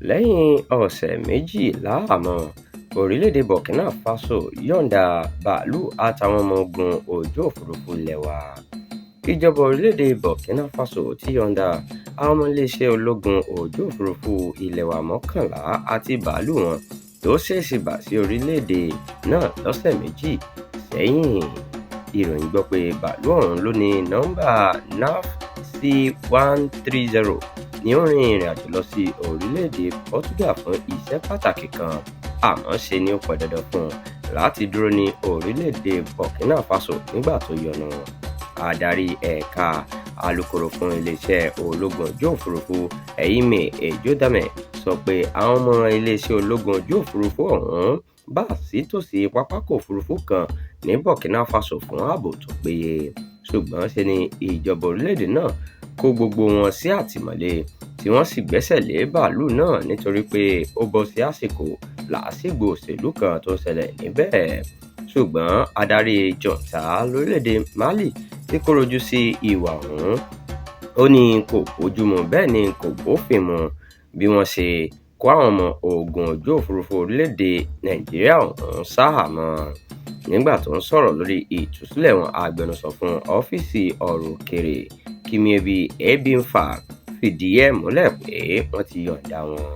lẹ́yìn ọ̀sẹ̀ méjì láhàámọ́ orílẹ̀-èdè Burkina Faso yọ̀ǹda bàálù àtàwọn ọmọ ogun ojú òfurufú ilẹ̀ wa. Ìjọba orílẹ̀-èdè Burkina Faso ti yọ̀ǹda àwọn ọmọ iléeṣẹ́ ológun ojú òfurufú ilẹ̀ wa 11 àti bàálù wọn tó ṣèèṣì bà sí orílẹ̀-èdè náà lọ́sẹ̀ méjì sẹ́yìn. Ìròyìn gbọ́ pé bàálù ọ̀hún ló ní nọ́mbà NAF C130 ni ó rin ìrìn àjò lọ sí orílẹ̀-èdè Portugal fún iṣẹ́ pàtàkì kan, àmọ́ ṣe ni ó pọn dandan fún un láti dúró ní orílẹ̀-èdè Burkina Faso nígbà tó yọnu. Adarí ẹ̀ka alukoro fún iléeṣẹ́ ológun ojú òfurufú Ehime Ejodame sọ pé àwọn ọmọ iléeṣẹ́ ológun ojú òfurufú ọ̀hún bà sí tòsí pápákọ̀ òfurufú kan ní Burkina Faso fún ààbò tó péye, ṣùgbọ́n ṣe ni ìjọba orílẹ̀-èdè náà kó gbogbo wọn sí àtìmọ́lé tí wọ́n sì gbẹ́sẹ̀ lé bàálù náà nítorí pé ó bọ́ sí àsìkò làásìgbò òṣèlú kan tó ṣẹlẹ̀ níbẹ̀. Ṣùgbọ́n adarí jọ̀ǹtà lórílẹ̀-èdè Mali tí kò rojú sí ìwà ọ̀hún, ó ní kò bójúmu bẹ́ẹ̀ ni kò bófin mu bí wọ́n ṣe kó àwọn ọmọ ogun ojú òfurufú orílẹ̀-èdè Nàìjíríà ọ̀hún sáhàámọ́. Nígbà tó ń sọ̀rọ̀ lórí ìtúsílẹ̀ wọn, agbẹnusọ fún ọ́fíìsì ọ̀rọ̀ òkèèrè Chimebi Ebimfa fìdí ẹ̀ múlẹ̀ pé wọ́n ti yọ̀ǹda wọn.